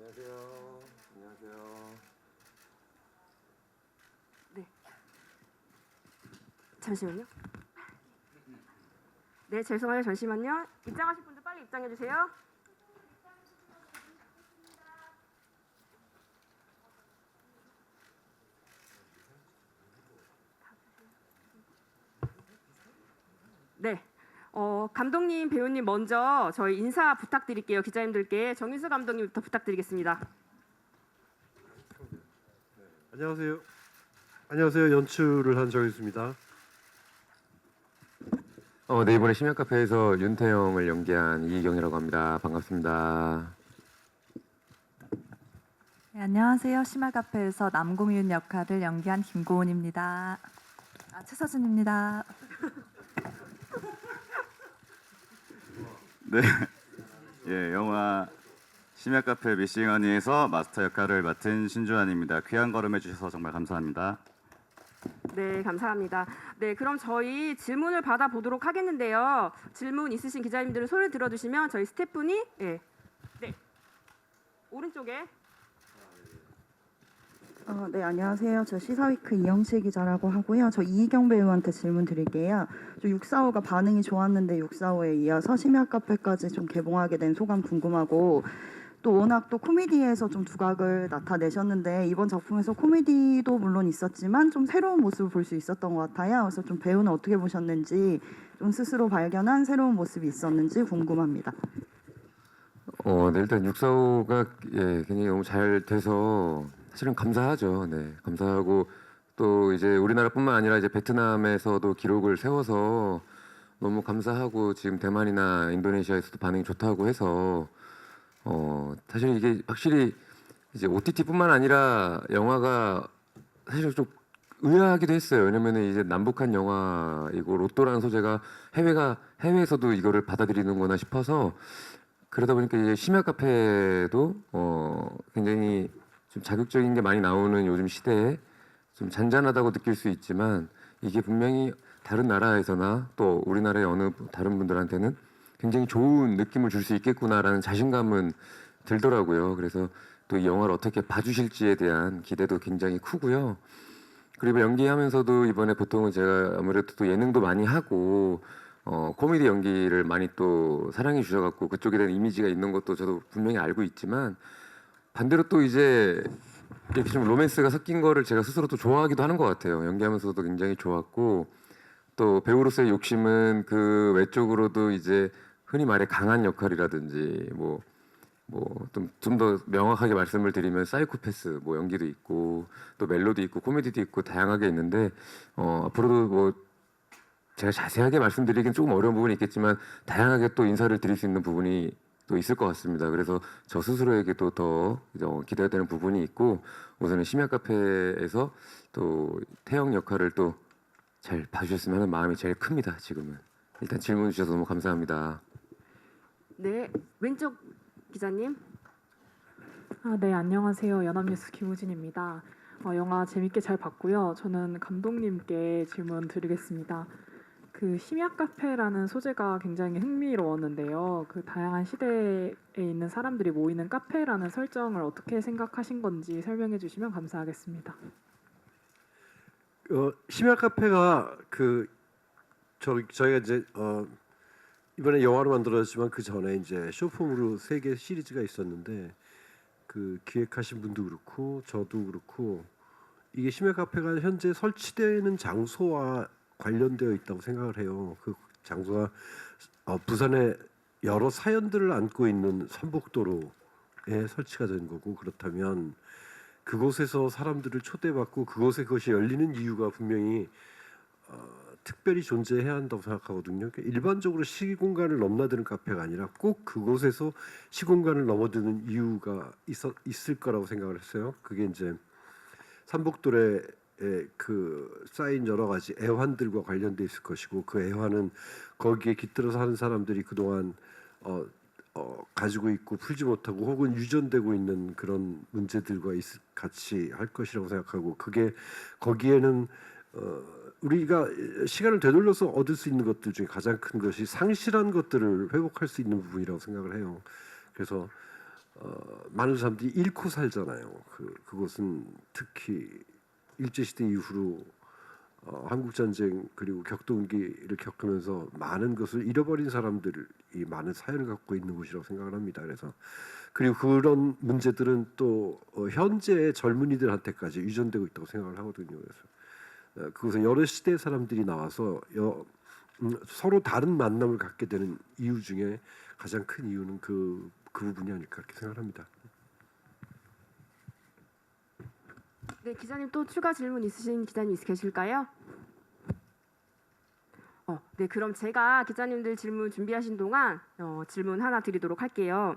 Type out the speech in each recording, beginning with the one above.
안녕하세요. 안녕하세요. 네. 잠시만요. 네, 죄송해요. 잠시만요. 입장하실 분들 빨리 입장해 주세요. 네. 감독님, 배우님 먼저 저희 인사 부탁드릴게요. 기자님들께 정윤수 감독님부터 부탁드리겠습니다. 안녕하세요. 안녕하세요. 연출을 한 정윤수입니다. 네, 이번에 심야 카페에서 윤태영을 연기한 이희경이라고 합니다. 반갑습니다. 네, 안녕하세요. 심야 카페에서 남궁윤 역할을 연기한 김고은입니다. 최서준입니다. 네, 예, 영화 심야 카페 미싱 허니에서 마스터 역할을 맡은 신주환입니다. 귀한 걸음 해주셔서 정말 감사합니다. 네, 감사합니다. 네, 그럼 저희 질문을 받아보도록 하겠는데요. 질문 있으신 기자님들은 손을 들어주시면 저희 스태프분이 네, 오른쪽에 네, 안녕하세요. 저 시사위크 이영실 기자라고 하고요. 저 이희경 배우한테 질문 드릴게요. 저 645가 반응이 좋았는데 645에 이어서 심야 카페까지 좀 개봉하게 된 소감 궁금하고, 또 워낙 또 코미디에서 좀 두각을 나타내셨는데 이번 작품에서 코미디도 물론 있었지만 좀 새로운 모습을 볼 수 있었던 것 같아요. 그래서 좀 배우는 어떻게 보셨는지, 좀 스스로 발견한 새로운 모습이 있었는지 궁금합니다. 네, 일단 645가 굉장히 너무 잘 돼서 사실은 감사하죠. 네, 감사하고 또 이제 우리나라뿐만 아니라 이제 베트남에서도 기록을 세워서 너무 감사하고, 지금 대만이나 인도네시아에서도 반응이 좋다고 해서 사실 이게 확실히 이제 OTT뿐만 아니라 영화가 사실 좀 의아하기도 했어요. 왜냐면은 이제 남북한 영화이고 로또라는 소재가 해외에서도 이거를 받아들이는구나 싶어서, 그러다 보니까 이제 심야 카페도 굉장히 좀 자극적인 게 많이 나오는 요즘 시대에 좀 잔잔하다고 느낄 수 있지만, 이게 분명히 다른 나라에서나 또 우리나라의 어느 다른 분들한테는 굉장히 좋은 느낌을 줄 수 있겠구나라는 자신감은 들더라고요. 그래서 또 이 영화를 어떻게 봐주실지에 대한 기대도 굉장히 크고요. 그리고 연기하면서도 이번에 보통은 제가 아무래도 또 예능도 많이 하고 코미디 연기를 많이 또 사랑해 주셔갖고 그쪽에 대한 이미지가 있는 것도 저도 분명히 알고 있지만, 반대로 또 이제 이렇게 좀 로맨스가 섞인 거를 제가 스스로 또 좋아하기도 하는 것 같아요. 연기하면서도 굉장히 좋았고, 또 배우로서의 욕심은 그 외적으로도 이제 흔히 말해 강한 역할이라든지 좀 더 명확하게 말씀을 드리면 사이코패스 연기도 있고 또 멜로디 있고 코미디도 있고 다양하게 있는데, 앞으로도 제가 자세하게 말씀드리긴 조금 어려운 부분이 있겠지만 다양하게 또 인사를 드릴 수 있는 부분이 또 있을 것 같습니다. 그래서 저 스스로에게도 더 기대가 되는 부분이 있고, 우선은 심야 카페에서 또 태영 역할을 또 잘 봐주셨으면 하는 마음이 제일 큽니다. 지금은. 일단 질문 주셔서 너무 감사합니다. 네, 왼쪽 기자님. 네, 안녕하세요. 연합뉴스 김우진입니다. 영화 재밌게 잘 봤고요. 저는 감독님께 질문 드리겠습니다. 그 심야 카페라는 소재가 굉장히 흥미로웠는데요. 그 다양한 시대에 있는 사람들이 모이는 카페라는 설정을 어떻게 생각하신 건지 설명해 주시면 감사하겠습니다. 심야 카페가 저희가 이제 이번에 영화로 만들어졌지만 그 전에 이제 쇼폼으로 3개 시리즈가 있었는데, 그 기획하신 분도 그렇고 저도 그렇고 이게 심야 카페가 현재 설치되는 장소와 관련되어 있다고 생각을 해요. 그 장소가 부산의 여러 사연들을 안고 있는 삼복도로에 설치가 된 거고, 그렇다면 그곳에서 사람들을 초대받고 그곳에 그것이 열리는 이유가 분명히 특별히 존재해야 한다고 생각하거든요. 그러니까 일반적으로 시공간을 넘나드는 카페가 아니라 꼭 그곳에서 시공간을 넘어드는 이유가 있을 거라고 생각을 했어요. 그게 이제 삼복도에 그 쌓인 여러 가지 애환들과 관련돼 있을 것이고, 그 애환은 거기에 깃들어 사는 사람들이 그동안 가지고 있고 풀지 못하고 혹은 유전되고 있는 그런 문제들과 같이 할 것이라고 생각하고, 그게 거기에는 우리가 시간을 되돌려서 얻을 수 있는 것들 중에 가장 큰 것이 상실한 것들을 회복할 수 있는 부분이라고 생각을 해요. 그래서 많은 사람들이 잃고 살잖아요. 그것은 특히 일제 시대 이후로 한국 전쟁 그리고 격동기를 겪으면서 많은 것을 잃어버린 사람들이 많은 사연을 갖고 있는 곳이라고 생각을 합니다. 그래서 그리고 그런 문제들은 또 현재의 젊은이들한테까지 유전되고 있다고 생각을 하거든요. 그래서 그것은 여러 시대의 사람들이 나와서 서로 다른 만남을 갖게 되는 이유 중에 가장 큰 이유는 그 부분이 아닐까 그렇게 생각합니다. 네, 기자님 또 추가 질문 있으신 기자님 계실까요? 네, 그럼 제가 기자님들 질문 준비하신 동안 질문 하나 드리도록 할게요.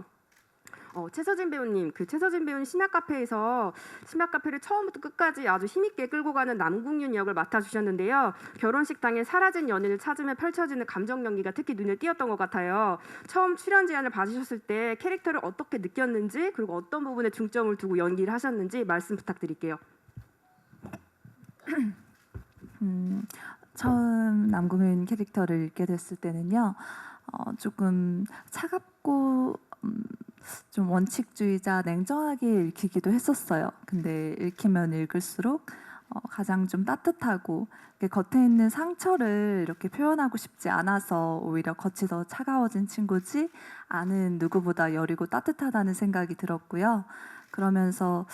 최서진 배우님, 최서진 배우님 심야 카페에서 심야 카페를 처음부터 끝까지 아주 힘있게 끌고 가는 남궁윤 역을 맡아주셨는데요. 결혼식당에 사라진 연인을 찾으며 펼쳐지는 감정 연기가 특히 눈에 띄었던 것 같아요. 처음 출연 제안을 받으셨을 때 캐릭터를 어떻게 느꼈는지 그리고 어떤 부분에 중점을 두고 연기를 하셨는지 말씀 부탁드릴게요. 처음 남궁윤 캐릭터를 읽게 됐을 때는요, 조금 차갑고 좀 원칙주의자, 냉정하게 읽히기도 했었어요. 근데 읽히면 읽을수록 가장 좀 따뜻하고 겉에 있는 상처를 이렇게 표현하고 싶지 않아서 오히려 겉이 더 차가워진 친구지 안은 누구보다 여리고 따뜻하다는 생각이 들었고요. 그러면서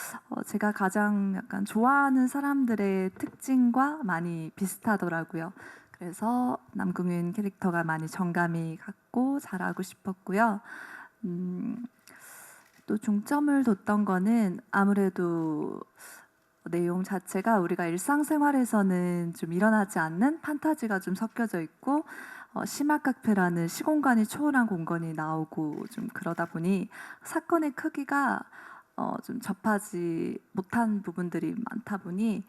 제가 가장 약간 좋아하는 사람들의 특징과 많이 비슷하더라고요. 그래서 남궁윤 캐릭터가 많이 정감이 갔고 잘하고 싶었고요. 또 중점을 뒀던 거는 아무래도 내용 자체가 우리가 일상생활에서는 좀 일어나지 않는 판타지가 좀 섞여져 있고 심야 카페라는 시공간이 초월한 공간이 나오고 좀 그러다 보니 사건의 크기가 좀 접하지 못한 부분들이 많다 보니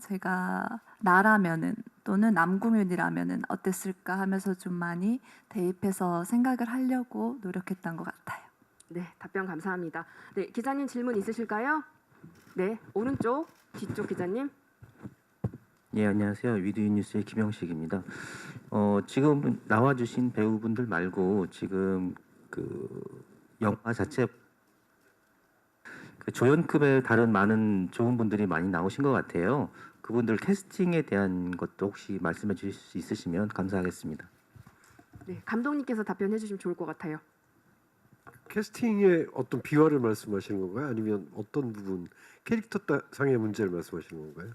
제가 나라면은 또는 남궁윤이라면은 어땠을까 하면서 좀 많이 대입해서 생각을 하려고 노력했던 것 같아요. 네, 답변 감사합니다. 네, 기자님 질문 있으실까요? 네, 오른쪽, 뒤쪽 기자님. 예, 안녕하세요. 위드유 뉴스의 김영식입니다. 지금 나와주신 배우분들 말고 지금 그 영화 자체 그 조연급의 다른 많은 좋은 분들이 많이 나오신 것 같아요. 그분들 캐스팅에 대한 것도 혹시 말씀해 주실 수 있으시면 감사하겠습니다. 네, 감독님께서 답변해 주시면 좋을 것 같아요. 캐스팅의 어떤 비화를 말씀하시는 건가요? 아니면 어떤 부분 캐릭터 상의 문제를 말씀하시는 건가요?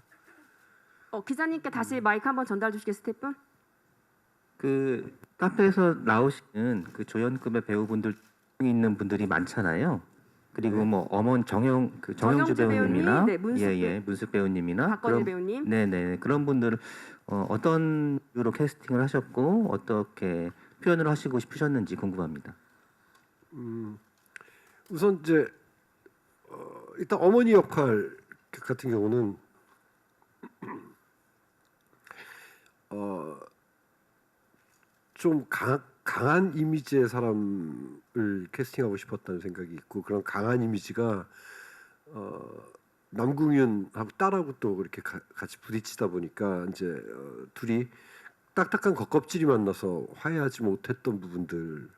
기자님께 다시 마이크 한번 전달 주시겠어요, 스태프? 그 카페에서 나오시는 그 조연급의 배우분들 있는 분들이 많잖아요. 그리고 뭐 정영주 정영주 배우님이나 배우님, 네, 문숙 배우님이나 박건일 배우님. 네네 그런 분들 어떤 이유로 캐스팅을 하셨고 어떻게 표현을 하시고 싶으셨는지 궁금합니다. 우선 이제 일단 어머니 역할 같은 경우는 좀 강한 이미지의 사람을 캐스팅하고 싶었다는 생각이 있고 그런 강한 이미지가 남궁윤하고 딸하고 또 그렇게 같이 부딪히다 보니까 이제 둘이 딱딱한 겉껍질이 만나서 화해하지 못했던 부분들을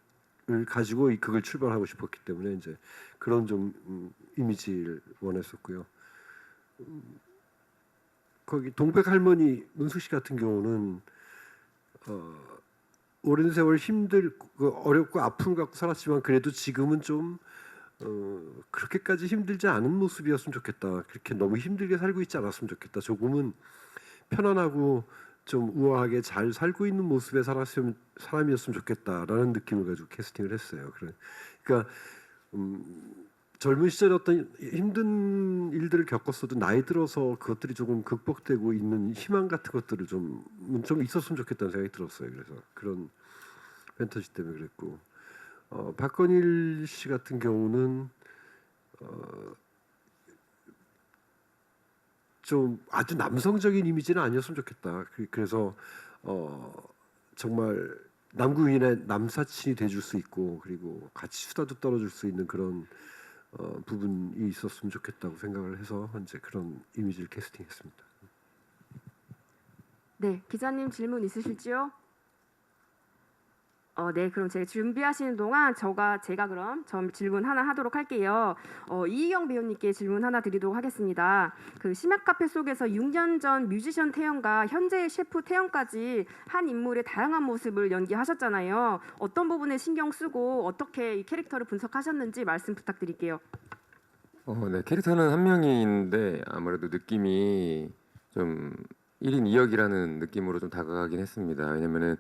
가지고 이 극을 출발하고 싶었기 때문에 이제 그런 좀 이미지를 원했었고요. 거기 동백 할머니 문숙 씨 같은 경우는 오랜 세월 어렵고 아픔을 갖고 살았지만 그래도 지금은 좀 그렇게까지 힘들지 않은 모습이었으면 좋겠다. 그렇게 너무 힘들게 살고 있지 않았으면 좋겠다. 조금은 편안하고 좀 우아하게 잘 살고 있는 모습의 사람이었으면 좋겠다라는 느낌을 가지고 캐스팅을 했어요. 그러니까 젊은 시절에 어떤 힘든 일들을 겪었어도 나이 들어서 그것들이 조금 극복되고 있는 희망 같은 것들을 좀 있었으면 좋겠다는 생각이 들었어요. 그래서 그런 팬터지 때문에 그랬고 박건일 씨 같은 경우는 좀 아주 남성적인 이미지는 아니었으면 좋겠다. 그래서 정말 남궁윤의 남사친이 돼줄 수 있고 그리고 같이 수다도 떨어줄 수 있는 그런 부분이 있었으면 좋겠다고 생각을 해서 이제 그런 이미지를 캐스팅했습니다. 네, 기자님 질문 있으실지요? 네, 그럼 제가 준비하시는 동안 제가 그럼 질문 하나 하도록 할게요. 이희경 배우님께 질문 하나 드리도록 하겠습니다. 그 심야 카페 속에서 6년 전 뮤지션 태연과 현재의 셰프 태연까지 한 인물의 다양한 모습을 연기하셨잖아요. 어떤 부분에 신경 쓰고 어떻게 이 캐릭터를 분석하셨는지 말씀 부탁드릴게요. 네, 캐릭터는 한 명인데 아무래도 느낌이 좀 1인 2역이라는 느낌으로 좀 다가가긴 했습니다. 왜냐면은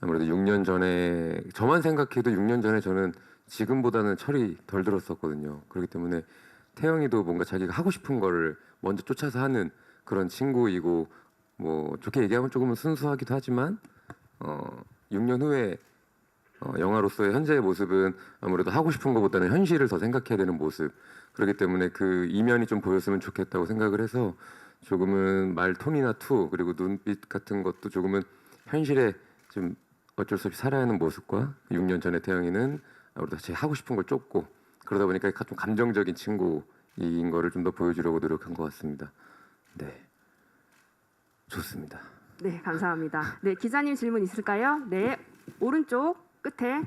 아무래도 6년 전에 저만 생각해도 6년 전에 저는 지금보다는 철이 덜 들었었거든요. 그렇기 때문에 태영이도 뭔가 자기가 하고 싶은 거를 먼저 쫓아서 하는 그런 친구이고 뭐 좋게 얘기하면 조금은 순수하기도 하지만 6년 후에 영화로서의 현재의 모습은 아무래도 하고 싶은 것보다는 현실을 더 생각해야 되는 모습. 그렇기 때문에 그 이면이 좀 보였으면 좋겠다고 생각을 해서 조금은 말 톤이나 투 그리고 눈빛 같은 것도 조금은 현실에 좀 어쩔 수 없이 살아야 하는 모습과 6년 전에 태영이는 아무래도 제 하고 싶은 걸 쫓고 그러다 보니까 좀 감정적인 친구인 거를 좀 더 보여주려고 노력한 것 같습니다. 네, 좋습니다. 네, 감사합니다. 네, 기자님 질문 있을까요? 네, 오른쪽 끝에.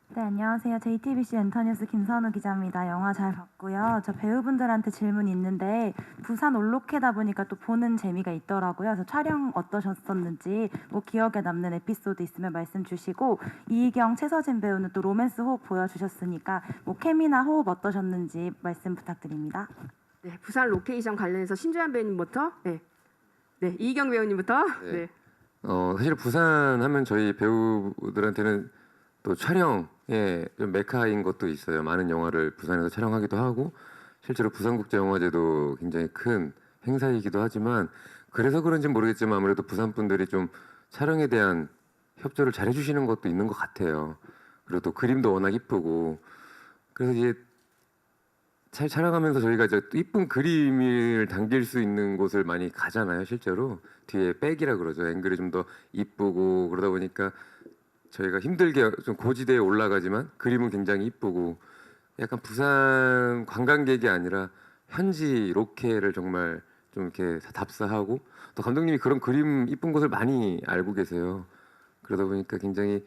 네, 안녕하세요. JTBC 엔터뉴스 김선우 기자입니다. 영화 잘 봤고요. 저 배우분들한테 질문이 있는데 부산 올로케다 보니까 또 보는 재미가 있더라고요. 그래서 촬영 어떠셨었는지 뭐 기억에 남는 에피소드 있으면 말씀 주시고 이희경, 최서진 배우는 또 로맨스 호흡 보여주셨으니까 뭐 케미나 호흡 어떠셨는지 말씀 부탁드립니다. 네, 부산 로케이션 관련해서 신주현 배우님부터. 네, 이희경 배우님부터. 네. 네. 사실 부산 하면 저희 배우들한테는 또 촬영에 좀 메카인 것도 있어요. 많은 영화를 부산에서 촬영하기도 하고 실제로 부산국제영화제도 굉장히 큰 행사이기도 하지만 그래서 그런지 모르겠지만 아무래도 부산 분들이 좀 촬영에 대한 협조를 잘 해주시는 것도 있는 것 같아요. 그리고 또 그림도 워낙 이쁘고 그래서 이제 잘 촬영하면서 저희가 이제 이쁜 그림을 당길 수 있는 곳을 많이 가잖아요. 실제로 뒤에 백이라 그러죠. 앵글이 좀 더 이쁘고 그러다 보니까 저희가 힘들게 좀 고지대에 올라가지만 그림은 굉장히 이쁘고 약간 부산 관광객이 아니라 현지 로케를 정말 좀 이렇게 답사하고 또 감독님이 그런 그림 이쁜 곳을 많이 알고 계세요. 그러다 보니까 굉장히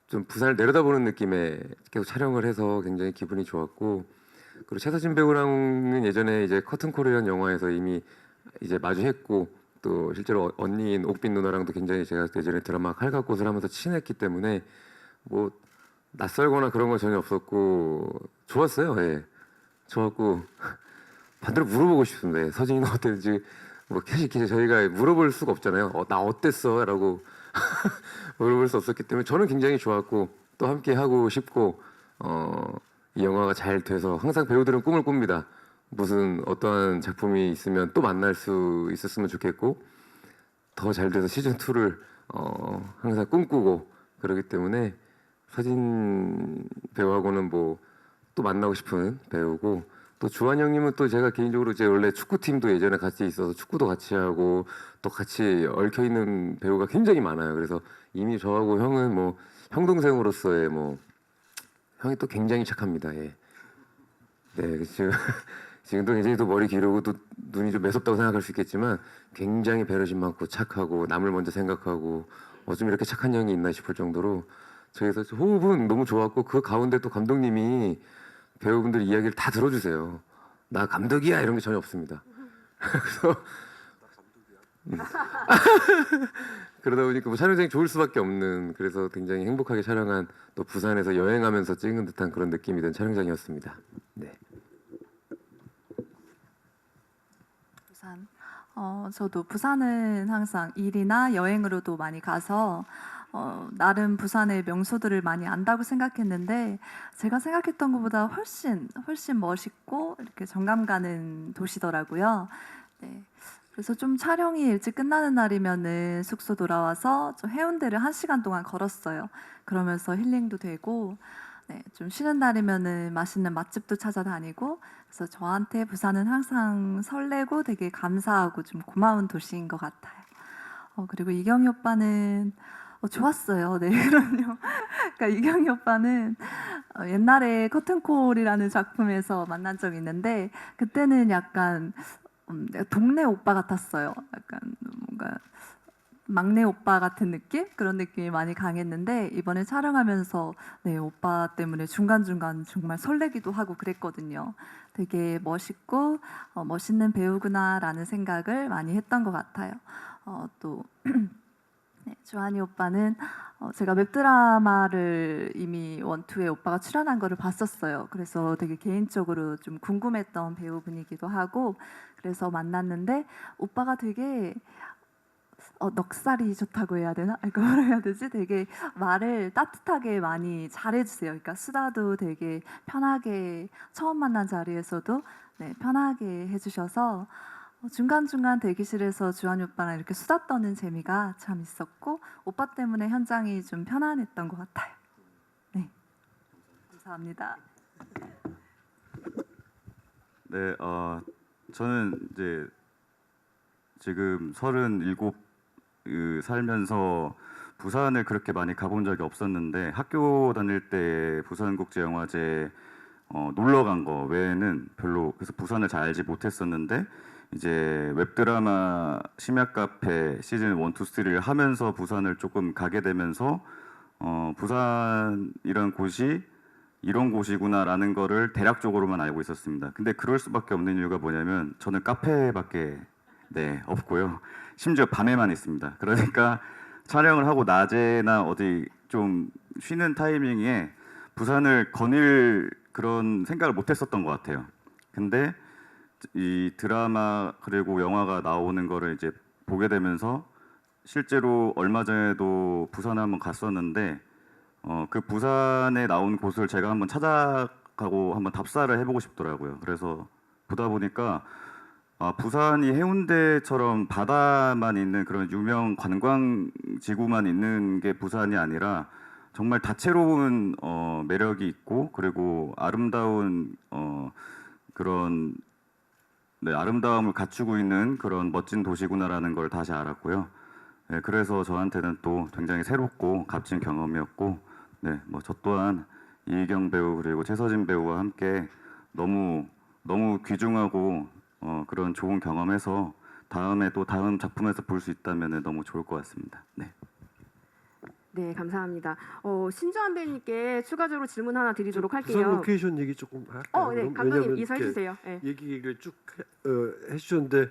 좀 부산을 내려다보는 느낌에 계속 촬영을 해서 굉장히 기분이 좋았고 그리고 최서진 배우랑은 예전에 이제 커튼콜이라는 영화에서 이미 이제 마주했고 또 실제로 언니인 옥빈 누나랑도 굉장히 제가 예전에 드라마 칼각꽃을 하면서 친했기 때문에 뭐 낯설거나 그런 건 전혀 없었고 좋았어요. 예, 좋았고 반대로 물어보고 싶은데 서진이는 어땠는지 뭐 사실 저희가 물어볼 수가 없잖아요. 나 어땠어?라고 물어볼 수 없었기 때문에 저는 굉장히 좋았고 또 함께 하고 싶고 이 영화가 잘 돼서 항상 배우들은 꿈을 꿉니다. 무슨 어떠한 작품이 있으면 또 만날 수 있었으면 좋겠고 더 잘 돼서 시즌 2를 항상 꿈꾸고 그러기 때문에 서진 배우하고는 뭐 또 만나고 싶은 배우고 또 주한 형님은 또 제가 개인적으로 제 원래 축구팀도 예전에 같이 있어서 축구도 같이 하고 또 같이 얽혀 있는 배우가 굉장히 많아요. 그래서 이미 저하고 형은 뭐 형 동생으로서의 뭐 형이 또 굉장히 착합니다. 예. 네, 지금도 굉장히 또 머리 기르고 또 눈이 좀 매섭다고 생각할 수 있겠지만 굉장히 배려심 많고 착하고 남을 먼저 생각하고 어쩜 이렇게 착한 형이 있나 싶을 정도로 저희서 호흡은 너무 좋았고 그 가운데 또 감독님이 배우분들 이야기를 다 들어주세요. 나 감독이야 이런 게 전혀 없습니다. 그래서 그러다 보니까 뭐 촬영장이 좋을 수밖에 없는 그래서 굉장히 행복하게 촬영한 또 부산에서 여행하면서 찍은 듯한 그런 느낌이 든 촬영장이었습니다. 네. 부산. 저도 부산은 항상 일이나 여행으로도 많이 가서 나름 부산의 명소들을 많이 안다고 생각했는데 제가 생각했던 것보다 훨씬 멋있고 이렇게 정감 가는 도시더라고요. 네. 그래서 좀 촬영이 일찍 끝나는 날이면은 숙소 돌아와서 좀 해운대를 1시간 동안 걸었어요. 그러면서 힐링도 되고 네, 좀 쉬는 날이면은 맛있는 맛집도 찾아다니고 그래서 저한테 부산은 항상 설레고 되게 감사하고 좀 고마운 도시인 것 같아요. 그리고 이경희 오빠는 좋았어요. 네, 그럼요. 그러니까 이경희 오빠는 옛날에 커튼콜이라는 작품에서 만난 적이 있는데 그때는 약간 동네 오빠 같았어요. 약간 뭔가 막내 오빠 같은 느낌? 그런 느낌이 많이 강했는데 이번에 촬영하면서 네, 오빠 때문에 중간중간 정말 설레기도 하고 그랬거든요. 되게 멋있고 멋있는 배우구나라는 생각을 많이 했던 것 같아요. 또 네, 주한이 오빠는 제가 웹드라마를 이미 원투에 오빠가 출연한 거를 봤었어요. 그래서 되게 개인적으로 좀 궁금했던 배우분이기도 하고 그래서 만났는데 오빠가 되게 넉살이 좋다고 해야 되나? 이거 뭐라 해야 되지? 되게 말을 따뜻하게 많이 잘해주세요. 그러니까 수다도 되게 편하게 처음 만난 자리에서도 네, 편하게 해주셔서 중간중간 대기실에서 주한이 오빠랑 이렇게 수다 떠는 재미가 참 있었고 오빠 때문에 현장이 좀 편안했던 것 같아요. 네, 감사합니다. 네, 저는 이제 지금 37 살면서 부산을 그렇게 많이 가본 적이 없었는데 학교 다닐 때 부산국제영화제 놀러 간 거 외에는 별로 그래서 부산을 잘 알지 못했었는데 이제 웹드라마 심야카페 시즌 1, 2, 3를 하면서 부산을 조금 가게 되면서 부산이란 곳이 이런 곳이구나라는 거를 대략적으로만 알고 있었습니다. 근데 그럴 수밖에 없는 이유가 뭐냐면 저는 카페밖에 네, 없고요. 심지어 밤에만 있습니다. 그러니까 촬영을 하고 낮에나 어디 좀 쉬는 타이밍에 부산을 거닐 그런 생각을 못 했었던 것 같아요. 근데 이 드라마 그리고 영화가 나오는 거를 이제 보게 되면서 실제로 얼마 전에도 부산에 한번 갔었는데 그 부산에 나온 곳을 제가 한번 찾아가고 한번 답사를 해보고 싶더라고요. 그래서 보다 보니까 부산이 해운대처럼 바다만 있는 그런 유명 관광지구만 있는 게 부산이 아니라 정말 다채로운 매력이 있고 그리고 아름다운 그런 네, 아름다움을 갖추고 있는 그런 멋진 도시구나라는 걸 다시 알았고요. 네, 그래서 저한테는 또 굉장히 새롭고 값진 경험이었고, 네, 뭐 저 또한 이희경 배우 그리고 최서진 배우와 함께 너무 귀중하고 그런 좋은 경험해서 다음에 또 다음 작품에서 볼 수 있다면 너무 좋을 것 같습니다. 네. 네, 감사합니다. 신주한 배우님께 추가적으로 질문 하나 드리도록 부산 할게요. 로케이션 얘기 조금 할까요? 네, 그럼? 감독님 왜냐면 이사해 이렇게 주세요. 네. 얘기를 쭉 해주셨는데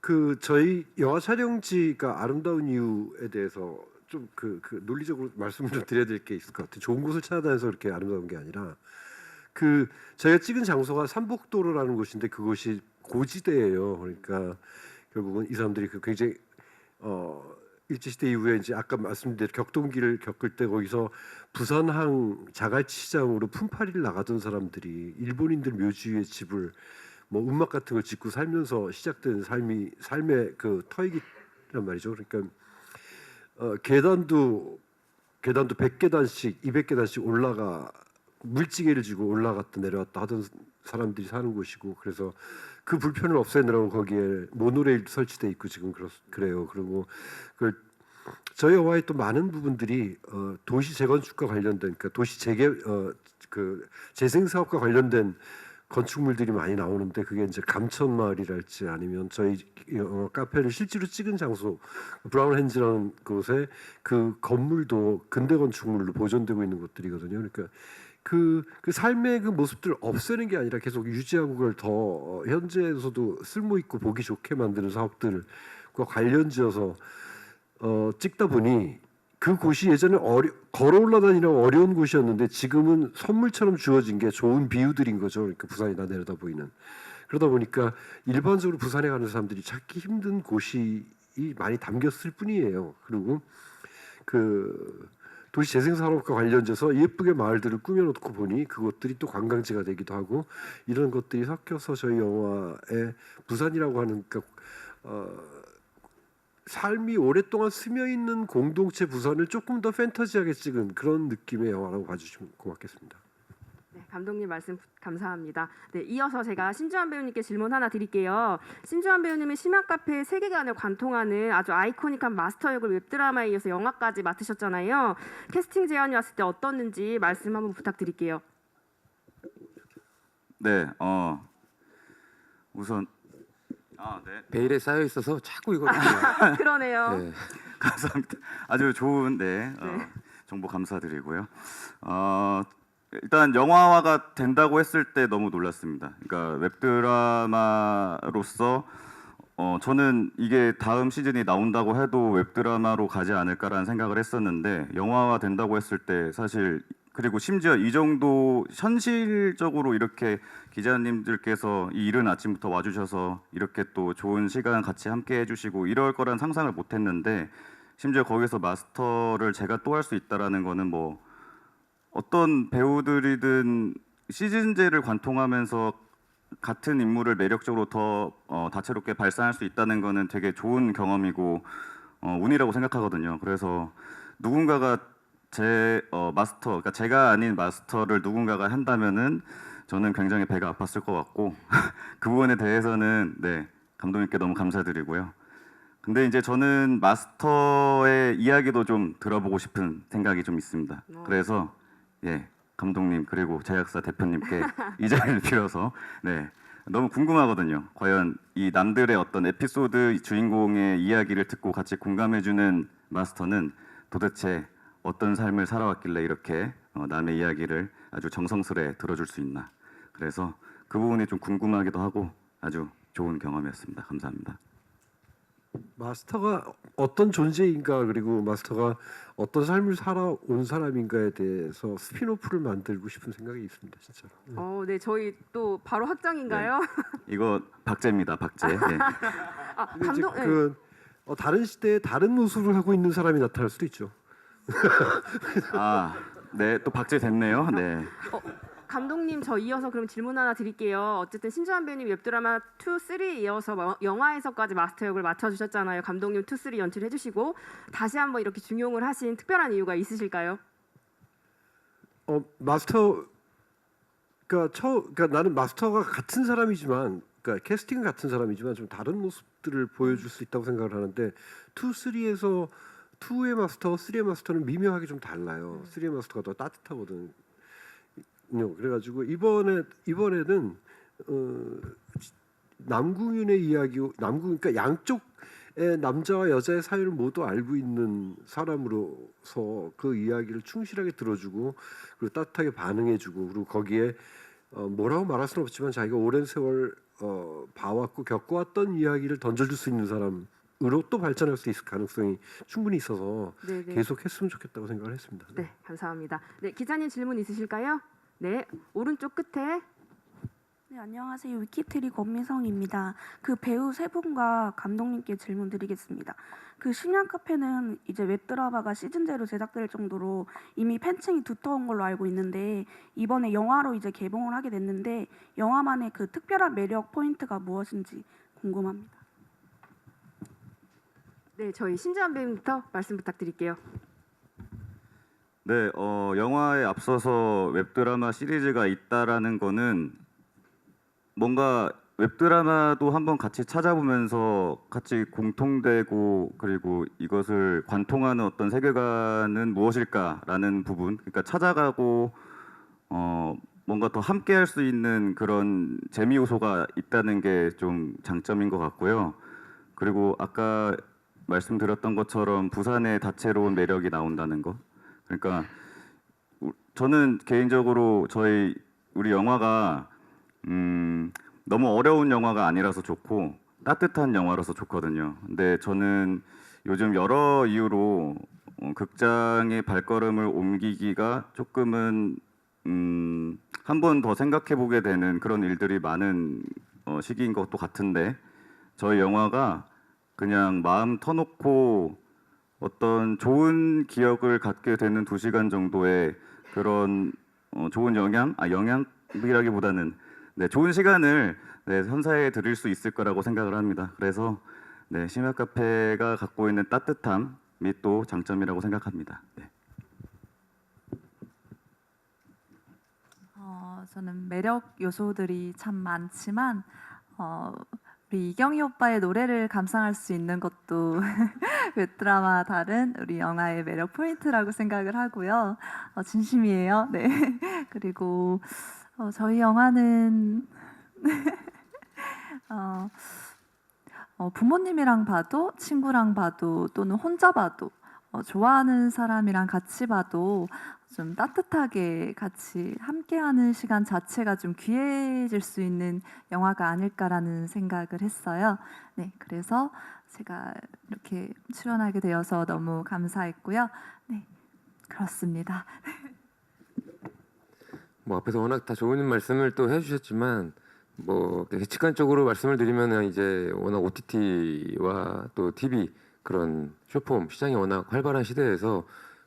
그 저희 영화 촬영지가 아름다운 이유에 대해서 좀 그 논리적으로 말씀을 좀 드려야 될 게 있을 것 같아요. 좋은 곳을 찾아다녀서 그렇게 아름다운 게 아니라 그 저희가 찍은 장소가 삼복도로라는 곳인데 그곳이 고지대예요. 그러니까 결국은 이 사람들이 그 굉장히 일제시대 이후에 이제 아까 말씀드린 격동기를 겪을 때 거기서 부산항 자갈치장으로 품팔이를 나가던 사람들이 일본인들 묘지의 집을 뭐 음악 같은 걸 짓고 살면서 시작된 삶의 그 터이기란 말이죠. 그러니까 계단도 100계단씩 200계단씩 올라가 물지개를 지고 올라갔다 내려왔다 하던 사람들이 사는 곳이고 그래서 그 불편을 없애느라고 거기에 모노레일도 설치돼 있고 지금 그래요. 그리고 저희 영화의 또 많은 부분들이 도시 재건축과 관련된 그러니까 도시 그 재생 사업과 관련된 건축물들이 많이 나오는데 그게 이제 감천마을이랄지 아니면 저희 카페를 실제로 찍은 장소 브라운 핸즈라는 곳에 그 건물도 근대 건축물로 보존되고 있는 곳들이거든요. 그러니까 그 삶의 그 모습들을 없애는 게 아니라 계속 유지하고 그걸 더 현재에서도 쓸모 있고 보기 좋게 만드는 사업들과 관련지어서 찍다 보니 그 곳이 예전에 걸어 올라다니는 어려운 곳이었는데 지금은 선물처럼 주어진 게 좋은 비유들인 거죠. 그러니까 부산이 다 내려다 보이는. 그러다 보니까 일반적으로 부산에 가는 사람들이 찾기 힘든 곳이 많이 담겼을 뿐이에요. 그리고 그 도시 재생 산업과 관련돼서 예쁘게 마을들을 꾸며놓고 보니 그것들이 또 관광지가 되기도 하고 이런 것들이 섞여서 저희 영화에 부산이라고 하는 삶이 오랫동안 스며 있는 공동체 부산을 조금 더 판타지하게 찍은 그런 느낌의 영화라고 봐주시면 고맙겠습니다. 네, 감독님 말씀 감사합니다. 네, 이어서 제가 신주한 배우님께 질문 하나 드릴게요. 신주한 배우님은 심야카페의 세계관을 관통하는 아주 아이코닉한 마스터 역을 웹드라마에 이어서 영화까지 맡으셨잖아요. 캐스팅 제안이 왔을 때 어떻는지 말씀 한번 부탁드릴게요. 네, 우선 네. 베일에 쌓여 있어서 자꾸 이걸 그러네요. 네. 감사합니다. 아주 좋은 정보 감사드리고요. 일단 영화화가 된다고 했을 때 너무 놀랐습니다. 그러니까 웹드라마로서 저는 이게 다음 시즌이 나온다고 해도 웹드라마로 가지 않을까라는 생각을 했었는데 영화화 된다고 했을 때 사실 그리고 심지어 이 정도 현실적으로 이렇게 기자님들께서 이 이른 아침부터 와주셔서 이렇게 또 좋은 시간 같이 함께 해주시고 이럴 거란 상상을 못했는데 심지어 거기서 마스터를 제가 또 할 수 있다라는 거는 뭐 어떤 배우들이든 시즌제를 관통하면서 같은 인물을 매력적으로 더 다채롭게 발산할 수 있다는 거는 되게 좋은 경험이고 운이라고 생각하거든요. 그래서 누군가가 제 마스터, 그러니까 제가 아닌 마스터를 누군가가 한다면은 저는 굉장히 배가 아팠을 것 같고 그 부분에 대해서는 감독님께 너무 감사드리고요. 근데 이제 저는 마스터의 이야기도 좀 들어보고 싶은 생각이 좀 있습니다. 그래서 감독님 그리고 제작사 대표님께 이 자리를 빌어서 너무 궁금하거든요. 과연 이 남들의 어떤 에피소드 주인공의 이야기를 듣고 같이 공감해주는 마스터는 도대체 어떤 삶을 살아왔길래 이렇게 남의 이야기를 아주 정성스레 들어줄 수 있나. 그래서 그 부분이 좀 궁금하기도 하고 아주 좋은 경험이었습니다. 감사합니다. 마스터가 어떤 존재인가 그리고 마스터가 어떤 삶을 살아온 사람인가에 대해서 스피노프를 만들고 싶은 생각이 있습니다. 진짜. 네, 저희 또 바로 확정인가요? 이거 박제입니다. 박제. 감독, 다른 시대에 다른 모습을 하고 있는 사람이 나타날 수도 있죠. 또 박제됐네요. 감독님 저 이어서 그럼 질문 하나 드릴게요. 어쨌든 신주환 배우님 웹드라마 2, 3 이어서 영화에서까지 마스터 역을 맡아주셨잖아요. 감독님 2, 3 연출해주시고 다시 한번 이렇게 중용을 하신 특별한 이유가 있으실까요? 그러니까 나는 마스터가 같은 사람이지만, 그러니까 캐스팅은 같은 사람이지만 좀 다른 모습들을 보여줄 수 있다고 생각을 하는데 2, 3에서 2의 마스터와 3의 마스터는 미묘하게 좀 달라요. 3의 마스터가 더 따뜻하거든. 그래가지고 이번에는 남궁윤의 이야기, 그러니까 양쪽의 남자와 여자의 사이를 모두 알고 있는 사람으로서 그 이야기를 충실하게 들어주고 그리고 따뜻하게 반응해주고 그리고 거기에 뭐라고 말할 수는 없지만 자기가 오랜 세월 봐왔고 겪어왔던 이야기를 던져줄 수 있는 사람으로 또 발전할 수 있을 가능성이 충분히 있어서 계속 했으면 좋겠다고 생각을 했습니다. 네, 감사합니다. 기자님 질문 있으실까요? 오른쪽 끝에. 네, 안녕하세요. 위키트리 권미성입니다. 그 배우 세 분과 감독님께 질문 드리겠습니다. 그 심야 카페는 이제 웹드라마가 시즌제로 제작될 정도로 이미 팬층이 두터운 걸로 알고 있는데 이번에 영화로 이제 개봉을 하게 됐는데 영화만의 그 특별한 매력 포인트가 무엇인지 궁금합니다. 저희 신주환 배우님부터 말씀 부탁드릴게요. 영화에 앞서서 웹드라마 시리즈가 있다라는 거는 뭔가 웹드라마도 한번 같이 찾아보면서 같이 공통되고 그리고 이것을 관통하는 어떤 세계관은 무엇일까라는 부분, 그러니까 찾아가고 뭔가 더 함께할 수 있는 그런 재미 요소가 있다는 게 좀 장점인 것 같고요. 그리고 아까 말씀드렸던 것처럼 부산의 다채로운 매력이 나온다는 거. 그러니까 저는 개인적으로 우리 영화가 너무 어려운 영화가 아니라서 좋고 따뜻한 영화라서 좋거든요. 근데 저는 요즘 여러 이유로 극장의 발걸음을 옮기기가 조금은 한 번 더 생각해 보게 되는 그런 일들이 많은 시기인 것도 같은데 저희 영화가 그냥 마음 터놓고 어떤 좋은 기억을 갖게 되는 2시간 정도의 그런 좋은 영향이라기보다는 좋은 시간을 선사해 드릴 수 있을 거라고 생각을 합니다. 그래서 심야 카페가 갖고 있는 따뜻함이 또 장점이라고 생각합니다. 저는 매력 요소들이 참 많지만 우리 이경희 오빠의 노래를 감상할 수 있는 것도 웹드라마 다른 우리 영화의 매력 포인트라고 생각을 하고요. 진심이에요. 그리고 저희 영화는 부모님이랑 봐도 친구랑 봐도 또는 혼자 봐도 좋아하는 사람이랑 같이 봐도 좀 따뜻하게 같이 함께하는 시간 자체가 좀 귀해질 수 있는 영화가 아닐까라는 생각을 했어요. 네, 그래서 제가 이렇게 출연하게 되어서 너무 감사했고요. 네, 그렇습니다. 뭐 앞에서 워낙 다 좋은 말씀을 또 해주셨지만 뭐 직관적으로 말씀을 드리면은 이제 워낙 OTT와 또 TV 그런 쇼폼 시장이 워낙 활발한 시대에서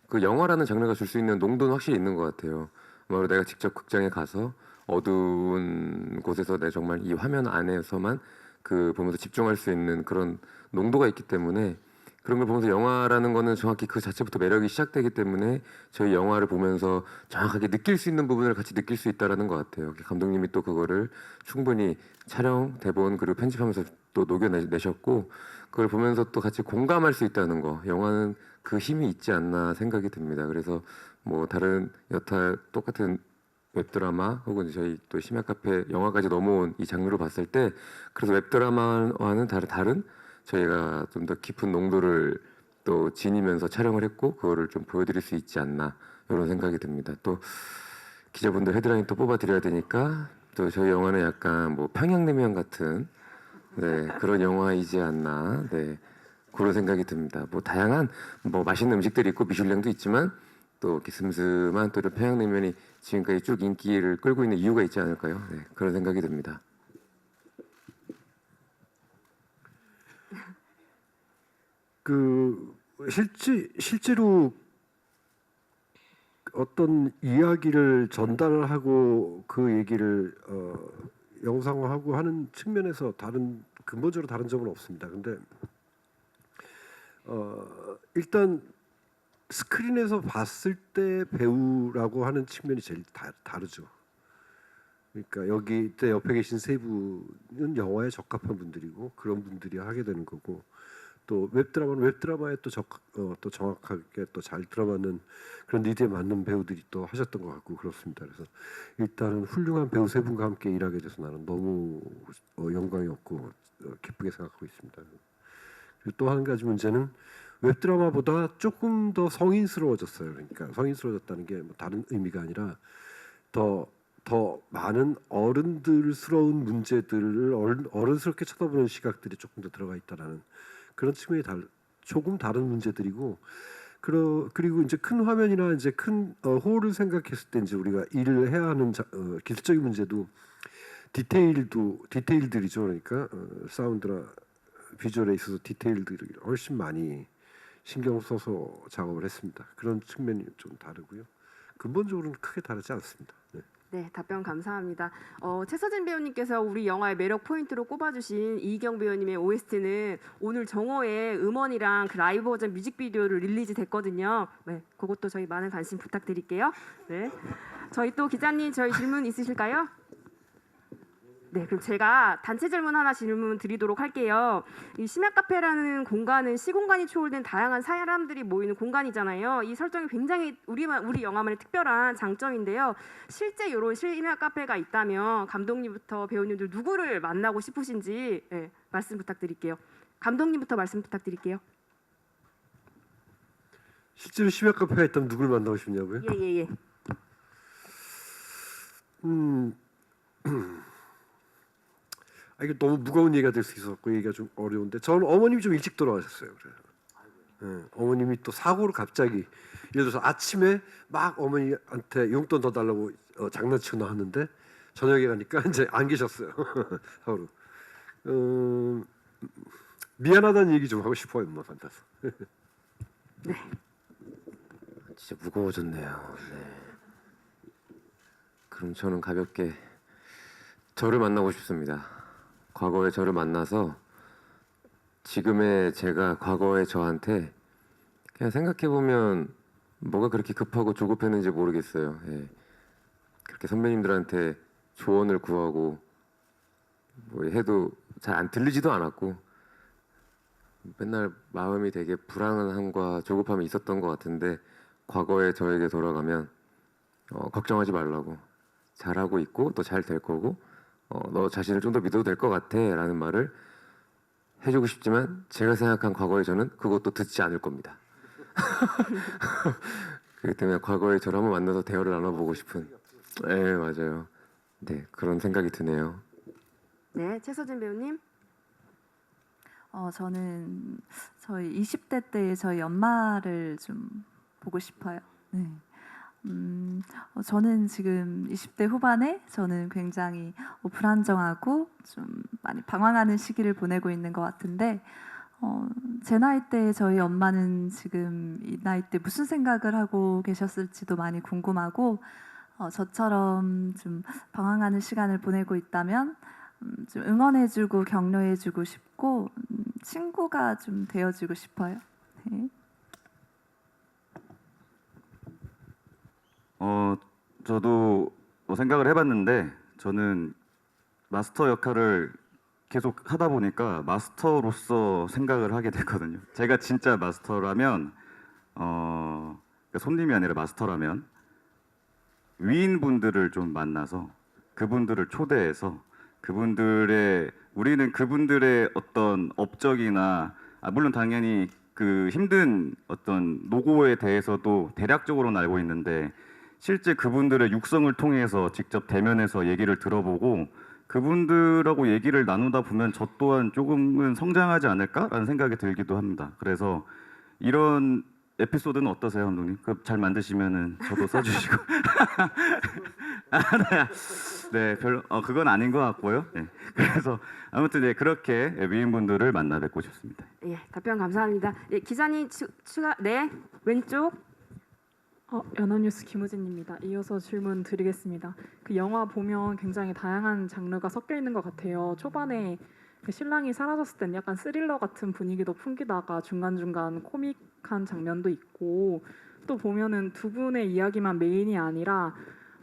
그 영화라는 장르가 줄 수 있는 농도는 확실히 있는 것 같아요. 바로 내가 직접 극장에 가서 어두운 곳에서 내 정말 이 화면 안에서만 그 보면서 집중할 수 있는 그런 농도가 있기 때문에 그런 걸 보면서 영화라는 거는 정확히 그 자체부터 매력이 시작되기 때문에 저희 영화를 보면서 정확하게 느낄 수 있는 부분을 같이 느낄 수 있다라는 것 같아요. 감독님이 또 그거를 충분히 촬영, 대본 그리고 편집하면서 또 녹여내셨고 그걸 보면서 또 같이 공감할 수 있다는 거 영화는 그 힘이 있지 않나 생각이 듭니다. 그래서 뭐 다른 여타 똑같은 웹드라마 혹은 저희 또 심야 카페 영화까지 넘어온 이 장르로 봤을 때 그래서 웹드라마와는 다른 저희가 좀 더 깊은 농도를 또 지니면서 촬영을 했고 그거를 좀 보여드릴 수 있지 않나 이런 생각이 듭니다. 또 기자분들 헤드라인 또 뽑아드려야 되니까 또 저희 영화는 약간 뭐 평양냉면 같은 네, 그런 영화이지 않나 네, 그런 생각이 듭니다. 뭐 다양한 뭐 맛있는 음식들이 있고 미슐랭도 있지만 또 이렇게 슴슴한 또 이런 평양냉면이 지금까지 쭉 인기를 끌고 있는 이유가 있지 않을까요? 네, 그런 생각이 듭니다. 그 실제로 어떤 이야기를 전달하고 그 얘기를 영상화하고 하는 측면에서 근본적으로 다른 점은 없습니다. 근데 일단 스크린에서 봤을 때 배우라고 하는 측면이 제일 다르죠. 그러니까 여기 옆에 계신 세 분은 영화에 적합한 분들이고 그런 분들이 하게 되는 거고 또 웹드라마는 웹드라마에 또 정확하게 또 잘 들어맞는 그런 니드에 맞는 배우들이 또 하셨던 것 같고 그렇습니다. 그래서 일단은 훌륭한 배우 세 분과 함께 일하게 돼서 나는 너무 영광이었고 기쁘게 생각하고 있습니다. 그리고 또 한 가지 문제는 웹드라마보다 조금 더 성인스러워졌어요. 그러니까 성인스러워졌다는 게 뭐 다른 의미가 아니라 더 많은 어른들스러운 문제들을 어른스럽게 쳐다보는 시각들이 조금 더 들어가 있다라는 그런 측면이 조금 다른 문제들이고 그리고 이제 큰 화면이나 이제 큰 홀을 생각했을 때 이제 우리가 일을 해야 하는 기술적인 문제도 디테일들이죠. 그러니까 사운드나 비주얼에 있어서 디테일들이 훨씬 많이 신경 써서 작업을 했습니다. 그런 측면이 좀 다르고요. 근본적으로는 크게 다르지 않습니다. 네. 네, 답변 감사합니다. 최서진 배우님께서 우리 영화의 매력 포인트로 꼽아주신 이희경 배우님의 OST는 오늘 정오에 음원이랑 그 라이브 버전 뮤직비디오를 릴리즈 됐거든요. 네, 그것도 저희 많은 관심 부탁드릴게요. 네, 저희 또 기자님 저희 질문 있으실까요? 네, 그럼 제가 단체 질문 드리도록 할게요. 이 심야 카페라는 공간은 시공간이 초월된 다양한 사람들이 모이는 공간이잖아요. 이 설정이 굉장히 우리 영화만의 특별한 장점인데요. 실제 이런 심야 카페가 있다면 감독님부터 배우님들 누구를 만나고 싶으신지 네, 말씀 부탁드릴게요. 감독님부터 말씀 부탁드릴게요. 실제로 심야 카페가 있다면 누굴 만나고 싶냐고요? 예. 이게 너무 무거운 얘기가 될 수 있었고 얘기가 좀 어려운데 저는 어머님이 좀 일찍 돌아가셨어요. 그래요. 네, 어머님이 또 사고로 갑자기 예를 들어서 아침에 막 어머니한테 용돈 더 달라고 장난치고 나왔는데 저녁에 가니까 이제 안 계셨어요. 하루. 미안하다는 얘기 좀 하고 싶어요. 엄마 만나서. 네. 진짜 무거워졌네요. 네. 그럼 저는 가볍게 저를 만나고 싶습니다. 과거의 저를 만나서 지금의 제가 과거의 저한테 그냥 생각해 보면 뭐가 그렇게 급하고 조급했는지 모르겠어요. 예. 그렇게 선배님들한테 조언을 구하고 뭐 해도 잘 안 들리지도 않았고 맨날 마음이 되게 불안함과 조급함이 있었던 것 같은데 과거의 저에게 돌아가면 걱정하지 말라고 잘하고 있고 또 잘 될 거고 너 자신을 좀 더 믿어도 될 것 같아 라는 말을 해주고 싶지만 제가 생각한 과거의 저는 그것도 듣지 않을 겁니다. 그렇기 때문에 과거의 저를 한번 만나서 대화를 나눠보고 싶은. 네, 맞아요. 네, 그런 생각이 드네요. 네, 최서진 배우님. 저는 저희 20대 때 저희 엄마를 좀 보고 싶어요. 네. 저는 지금 20대 후반에 저는 굉장히 불안정하고 좀 많이 방황하는 시기를 보내고 있는 것 같은데 제 나이 때 저희 엄마는 지금 이 나이 때 무슨 생각을 하고 계셨을지도 많이 궁금하고 저처럼 좀 방황하는 시간을 보내고 있다면 좀 응원해주고 격려해주고 싶고 친구가 좀 되어주고 싶어요. 네. 저도 생각을 해봤는데 저는 마스터 역할을 계속 하다 보니까 마스터로서 생각을 하게 됐거든요. 제가 진짜 마스터라면 그러니까 손님이 아니라 마스터라면 위인분들을 좀 만나서 그분들을 초대해서 우리는 그분들의 어떤 업적이나 물론 당연히 그 힘든 어떤 노고에 대해서도 대략적으로는 알고 있는데 실제 그분들의 육성을 통해서 직접 대면해서 얘기를 들어보고 그분들하고 얘기를 나누다 보면 저 또한 조금은 성장하지 않을까라는 생각이 들기도 합니다. 그래서 이런 에피소드는 어떠세요, 감독님? 잘 만드시면은 저도 써주시고. 네, 별로 그건 아닌 것 같고요. 네. 그래서 아무튼 네, 그렇게 위인분들을 만나 뵙고 싶습니다. 예, 답변 감사합니다. 예, 기자님 추가. 네, 왼쪽. 연합뉴스 김우진입니다. 이어서 질문 드리겠습니다. 그 영화 보면 굉장히 다양한 장르가 섞여 있는 것 같아요. 초반에 그 신랑이 사라졌을 땐 약간 스릴러 같은 분위기도 풍기다가 중간중간 코믹한 장면도 있고 또 보면은 두 분의 이야기만 메인이 아니라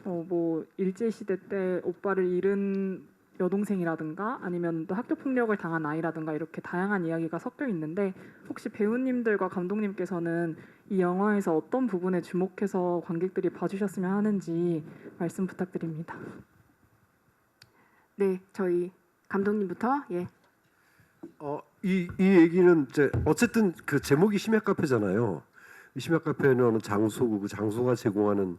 뭐 일제시대 때 오빠를 잃은 여동생이라든가 아니면 또 학교 폭력을 당한 아이라든가 이렇게 다양한 이야기가 섞여 있는데 혹시 배우님들과 감독님께서는 이 영화에서 어떤 부분에 주목해서 관객들이 봐주셨으면 하는지 말씀 부탁드립니다. 네, 저희 감독님부터. 예. 이 얘기는 이제 어쨌든 그 제목이 심야 카페잖아요. 심야 카페는 어느 장소고 그 장소가 제공하는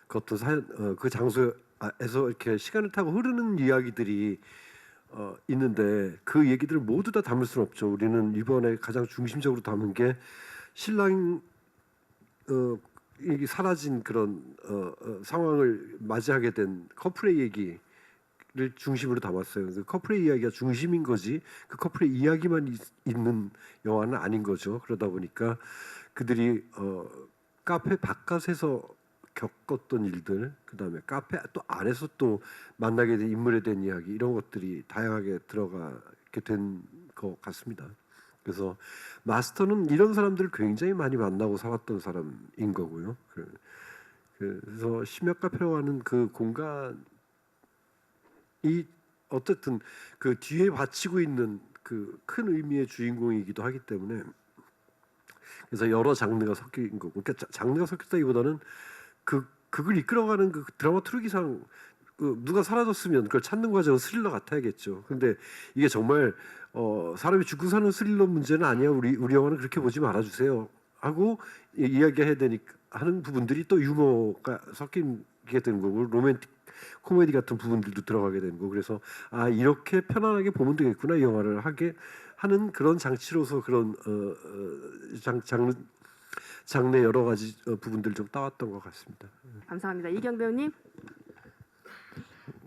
그 어떤 사연, 그 장소에서 이렇게 시간을 타고 흐르는 이야기들이 있는데 그 얘기들을 모두 다 담을 수는 없죠. 우리는 이번에 가장 중심적으로 담은 게 신랑 이 사라진 그런 상황을 맞이하게 된 커플의 얘기를 중심으로 담았어요. 그 커플의 이야기가 중심인 거지 그 커플의 이야기만 있는 영화는 아닌 거죠. 그러다 보니까 그들이 카페 바깥에서 겪었던 일들, 그다음에 카페 또 안에서 또 만나게 된 인물에 대한 이야기 이런 것들이 다양하게 들어가게 된 것 같습니다. 그래서 마스터는 이런 사람들을 굉장히 많이 만나고 살았던 사람인 거고요. 그래서 심야 카페라고 하는 그 공간이 어쨌든 그 뒤에 바치고 있는 그 큰 의미의 주인공이기도 하기 때문에 그래서 여러 장르가 섞인 거고, 그러니까 장르가 섞였다기보다는 그걸 이끌어가는 그 드라마tur기상 누가 사라졌으면 그걸 찾는 과정은 스릴러 같아야겠죠. 근데 이게 정말 사람이 죽고 사는 스릴러 문제는 아니야. 우리 영화는 그렇게 보지 말아주세요 하고 이야기해야 되니까 하는 부분들이 또 유머가 섞이게 되는 거고 로맨틱 코미디 같은 부분들도 들어가게 되는 거고 그래서 이렇게 편안하게 보면 되겠구나 이 영화를 하게 하는 그런 장치로서 그런 장르 여러 가지 부분들 좀 따왔던 것 같습니다. 감사합니다. 이경 배우님.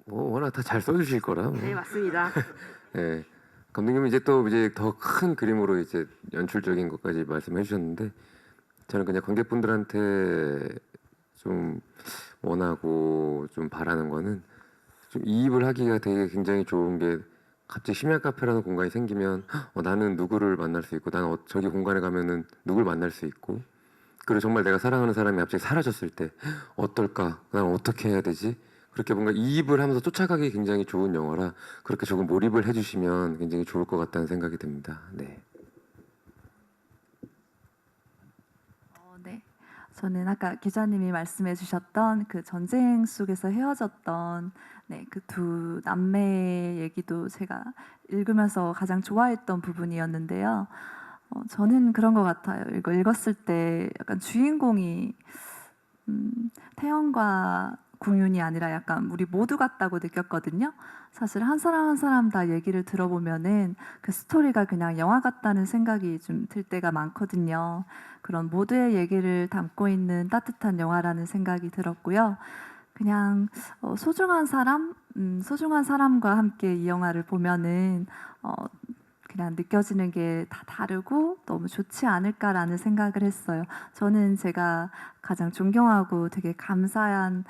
워낙 다 잘 써주실 거라. 네, 맞습니다. 네, 감독님은 이제 더 큰 그림으로 이제 연출적인 것까지 말씀해 주셨는데 저는 그냥 관객분들한테 좀 원하고 좀 바라는 거는 좀 이입을 하기가 되게 굉장히 좋은 게 갑자기 심야 카페라는 공간이 생기면 나는 누구를 만날 수 있고 나는 저기 공간에 가면은 누굴 만날 수 있고 그리고 정말 내가 사랑하는 사람이 갑자기 사라졌을 때 어떨까? 난 어떻게 해야 되지? 그렇게 뭔가 이입을 하면서 쫓아가기 굉장히 좋은 영화라 그렇게 조금 몰입을 해주시면 굉장히 좋을 것 같다는 생각이 듭니다. 네. 네. 저는 아까 기자님이 말씀해 주셨던 그 전쟁 속에서 헤어졌던 그 두 남매의 얘기도 제가 읽으면서 가장 좋아했던 부분이었는데요. 저는 그런 것 같아요. 이거 읽었을 때 약간 주인공이 태연과 궁윤이 아니라 약간 우리 모두 같다고 느꼈거든요. 사실 한 사람 한 사람 다 얘기를 들어보면은 그 스토리가 그냥 영화 같다는 생각이 좀 들 때가 많거든요. 그런 모두의 얘기를 담고 있는 따뜻한 영화라는 생각이 들었고요. 그냥 소중한 사람과 함께 이 영화를 보면은 그냥 느껴지는 게 다 다르고 너무 좋지 않을까라는 생각을 했어요. 저는 제가 가장 존경하고 되게 감사한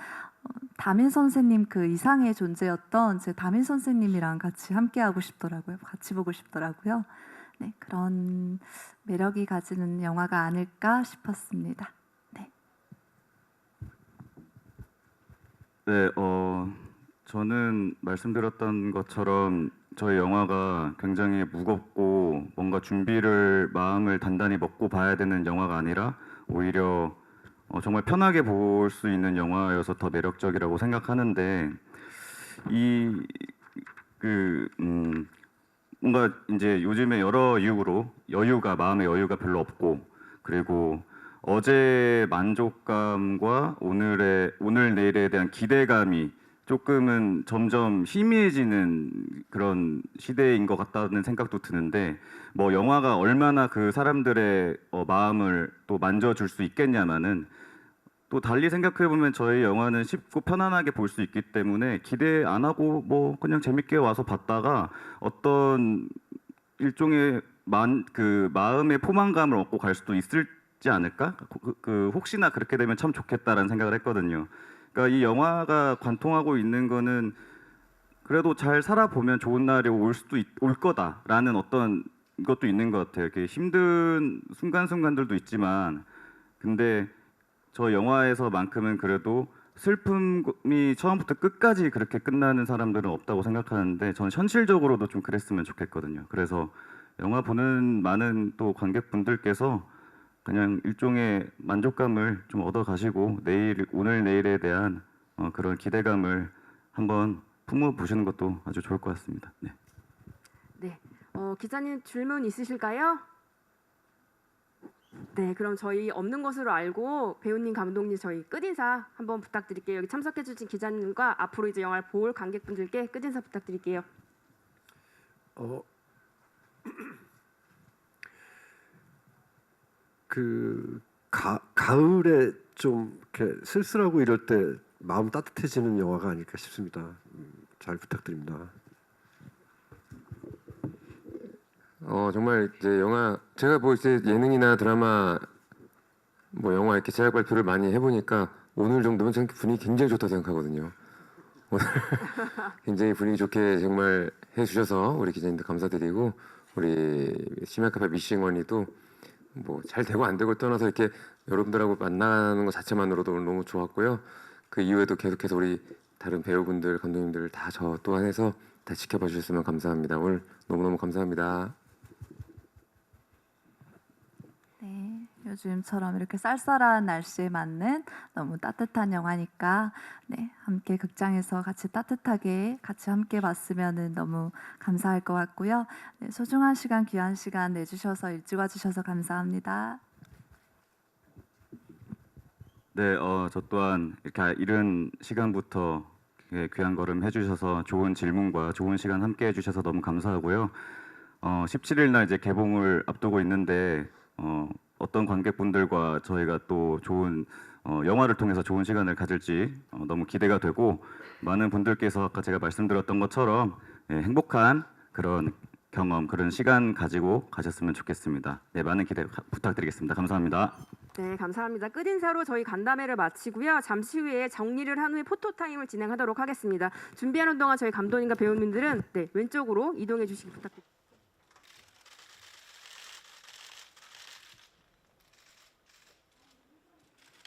다민 선생님 그 이상의 존재였던 제 다민 선생님이랑 같이 함께 하고 싶더라고요. 같이 보고 싶더라고요. 네, 그런 매력이 가지는 영화가 아닐까 싶었습니다. 네. 네, 저는 말씀드렸던 것처럼 저희 영화가 굉장히 무겁고 뭔가 마음을 단단히 먹고 봐야 되는 영화가 아니라 오히려 정말 편하게 볼 수 있는 영화여서 더 매력적이라고 생각하는데 뭔가 이제 요즘에 여러 이유로 마음의 여유가 별로 없고 그리고 어제 만족감과 오늘 내일에 대한 기대감이 조금은 점점 희미해지는 그런 시대인 것 같다는 생각도 드는데 뭐 영화가 얼마나 그 사람들의 마음을 또 만져줄 수 있겠냐마는 또 달리 생각해 보면 저희 영화는 쉽고 편안하게 볼 수 있기 때문에 기대 안 하고 뭐 그냥 재밌게 와서 봤다가 어떤 일종의 그 마음의 포만감을 얻고 갈 수도 있을지 않을까? 혹시나 그렇게 되면 참 좋겠다라는 생각을 했거든요. 그러니까 이 영화가 관통하고 있는 거는 그래도 잘 살아보면 좋은 날이 올 거다라는 어떤 것도 있는 것 같아요. 이렇게 힘든 순간순간들도 있지만 근데 저 영화에서만큼은 그래도 슬픔이 처음부터 끝까지 그렇게 끝나는 사람들은 없다고 생각하는데 저는 현실적으로도 좀 그랬으면 좋겠거든요. 그래서 영화 보는 많은 또 관객분들께서 그냥 일종의 만족감을 좀 얻어 가시고 오늘 내일에 대한 그런 기대감을 한번 품어 보시는 것도 아주 좋을 것 같습니다. 네. 네. 기자님 질문 있으실까요? 네, 그럼 저희 없는 것으로 알고 배우님, 감독님 저희 끝인사 한번 부탁드릴게요. 여기 참석해주신 기자님과 앞으로 이제 영화를 볼 관객분들께 끝인사 부탁드릴게요. 가을에 좀 이렇게 쓸쓸하고 이럴 때 마음 따뜻해지는 영화가 아닐까 싶습니다. 잘 부탁드립니다. 정말 이제 영화 제가 뭐 이제 예능이나 드라마 뭐 영화 이렇게 제작 발표를 많이 해보니까 오늘 정도면 저는 분위기 굉장히 좋다고 생각하거든요. 오늘 굉장히 분위기 좋게 정말 해주셔서 우리 기자님들 감사드리고 우리 심야카페 미싱원이도 뭐 잘 되고 안 되고 떠나서 이렇게 여러분들하고 만나는 것 자체만으로도 오늘 너무 좋았고요. 그 이후에도 계속해서 우리 다른 배우분들, 감독님들 다 저 또한 해서 다 지켜봐 주셨으면 감사합니다. 오늘 너무너무 감사합니다. 네, 요즘처럼 이렇게 쌀쌀한 날씨에 맞는 너무 따뜻한 영화니까 네, 함께 극장에서 같이 따뜻하게 같이 함께 봤으면 너무 감사할 것 같고요. 네, 소중한 시간, 귀한 시간 내주셔서 일찍 와주셔서 감사합니다. 네, 저 또한 이렇게 이른 시간부터 귀한 걸음 해주셔서 좋은 질문과 좋은 시간 함께 해주셔서 너무 감사하고요. 17일 날 이제 개봉을 앞두고 있는데 어떤 관객분들과 저희가 또 좋은 영화를 통해서 좋은 시간을 가질지 너무 기대가 되고 많은 분들께서 아까 제가 말씀드렸던 것처럼 행복한 그런 경험, 그런 시간 가지고 가셨으면 좋겠습니다. 네, 많은 기대 부탁드리겠습니다. 감사합니다. 네, 감사합니다. 끝인사로 저희 간담회를 마치고요. 잠시 후에 정리를 한 후에 포토타임을 진행하도록 하겠습니다. 준비하는 동안 저희 감독님과 배우님들은 네, 왼쪽으로 이동해 주시기 부탁드립니다.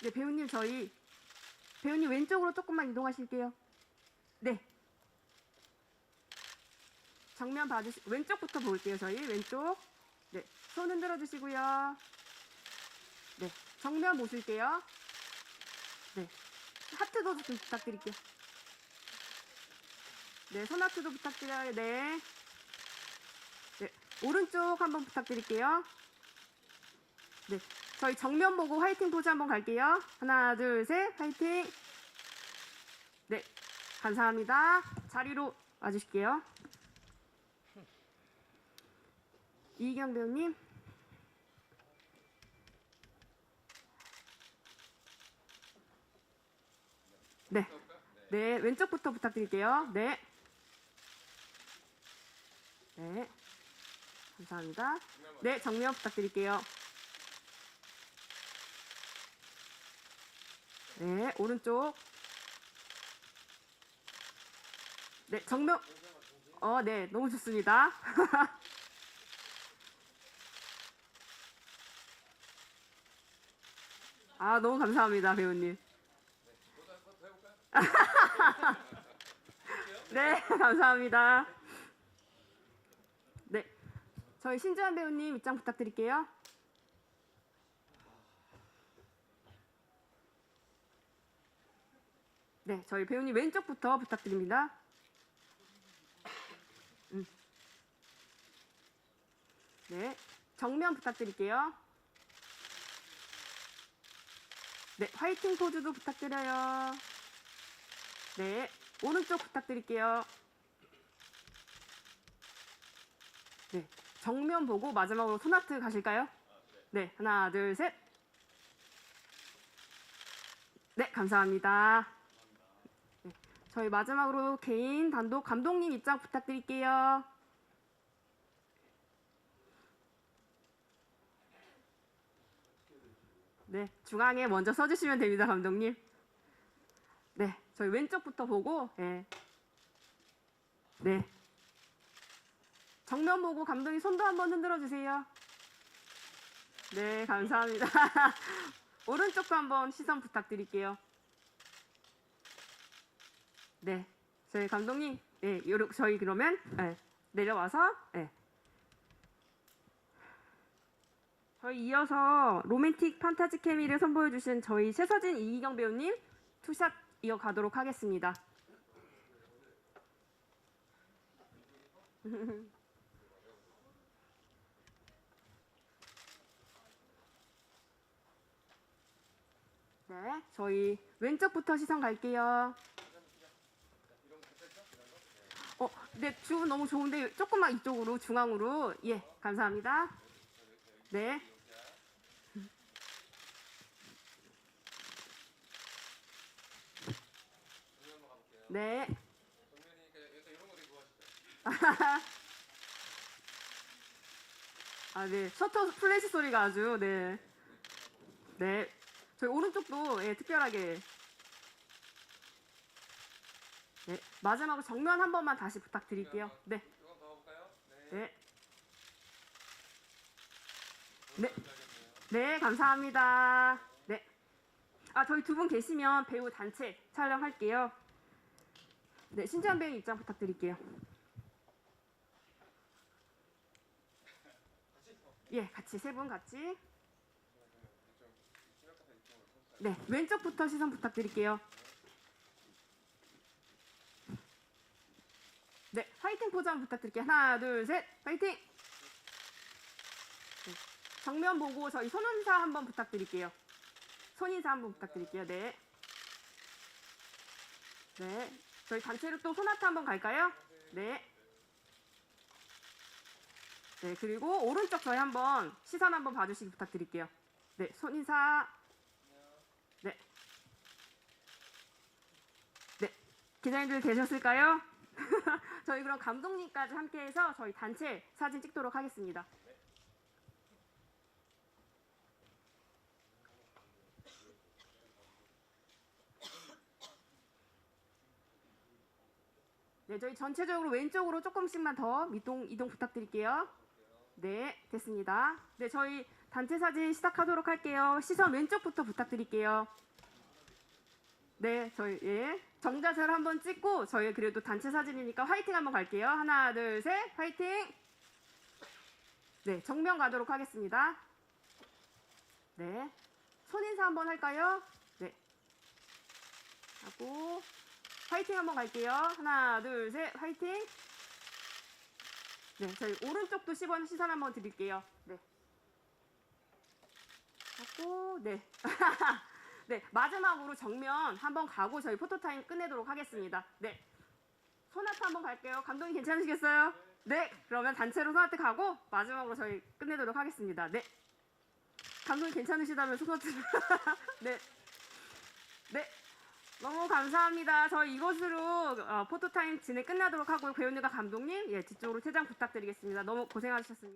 네, 배우님 왼쪽으로 조금만 이동하실게요. 네. 정면 왼쪽부터 볼게요. 저희 왼쪽. 네, 손 흔들어 주시고요. 네. 정면 보실게요. 네, 하트도 좀 부탁드릴게요. 네, 손하트도 부탁드려요. 네. 네, 오른쪽 한번 부탁드릴게요. 네, 저희 정면 보고 화이팅 포즈 한번 갈게요. 하나, 둘, 셋, 화이팅. 네, 감사합니다. 자리로 와주실게요. 이희경 배우님. 네, 네, 왼쪽부터 부탁드릴게요. 네. 네, 감사합니다. 네, 정면 부탁드릴게요. 네, 오른쪽. 네, 정면. 네, 너무 좋습니다. 아, 너무 감사합니다, 배우님. 네, 감사합니다. 네, 저희 신주한 배우님 입장 부탁드릴게요. 네, 저희 배우님 왼쪽부터 부탁드립니다. 네, 정면 부탁드릴게요. 네, 화이팅 포즈도 부탁드려요. 네, 오른쪽 부탁드릴게요. 네, 정면 보고 마지막으로 손하트 가실까요? 네, 하나, 둘, 셋. 네, 감사합니다. 네, 저희 마지막으로 개인 단독 감독님 입장 부탁드릴게요. 네, 중앙에 먼저 서주시면 됩니다, 감독님. 네, 저희 왼쪽부터 보고, 네. 네. 정면 보고 감독님 손도 한번 흔들어 주세요. 네, 감사합니다. 오른쪽도 한번 시선 부탁드릴게요. 네, 저희 감독님, 네, 저희 그러면 내려와서, 네. 저희 이어서 로맨틱 판타지 케미를 선보여 주신 저희 최서진 이희경 배우님 투샷 이어가도록 하겠습니다. 네, 저희 왼쪽부터 시선 갈게요. 네, 주 너무 좋은데 조금만 이쪽으로 중앙으로. 예, 감사합니다. 네. 네. 아, 네. 셔터 플래시 소리가 아주, 네. 네. 저희 오른쪽도 특별하게. 네. 마지막으로 정면 한 번만 다시 부탁드릴게요. 네. 네. 네. 네, 감사합니다. 네. 저희 두 분 계시면 배우 단체 촬영할게요. 네, 신지한 배우 입장 부탁드릴게요. 예, 같이 세 분 같이. 네, 왼쪽부터 시선 부탁드릴게요. 네, 화이팅 포즈 한번 부탁드릴게요. 하나, 둘, 셋, 화이팅! 네, 정면 보고 저희 손인사 한번 부탁드릴게요. 손인사 한번 부탁드릴게요. 네. 네, 저희 단체로 또 손아트 한번 갈까요? 네. 네, 그리고 오른쪽 저희 한번 시선 한번 봐주시기 부탁드릴게요. 네, 손인사. 네. 네, 기자님들 계셨을까요? 저희 그럼 감독님까지 함께해서 저희 단체 사진 찍도록 하겠습니다. 네, 저희 전체적으로 왼쪽으로 조금씩만 더 이동 부탁드릴게요. 네, 됐습니다. 네, 저희 단체 사진 시작하도록 할게요. 시선 왼쪽부터 부탁드릴게요. 네, 저희 정자세를 한번 찍고 저희 그래도 단체 사진이니까 화이팅 한번 갈게요. 하나, 둘, 셋, 화이팅! 네, 정면 가도록 하겠습니다. 네, 손인사 한번 할까요? 네. 하고 화이팅 한번 갈게요. 하나, 둘, 셋, 화이팅. 네, 저희 오른쪽도 시선 한번 드릴게요. 네. 하고, 네. 네, 마지막으로 정면 한번 가고 저희 포토타임 끝내도록 하겠습니다. 네. 소나트 한번 갈게요. 감독님 괜찮으시겠어요? 네, 그러면 단체로 소나트 가고 마지막으로 저희 끝내도록 하겠습니다. 네. 감독님 괜찮으시다면 소나트. 네. 네. 너무 감사합니다. 저희 이것으로 포토타임 진행 끝나도록 하고요. 배우님과 감독님, 예, 뒤쪽으로 퇴장 부탁드리겠습니다. 너무 고생하셨습니다.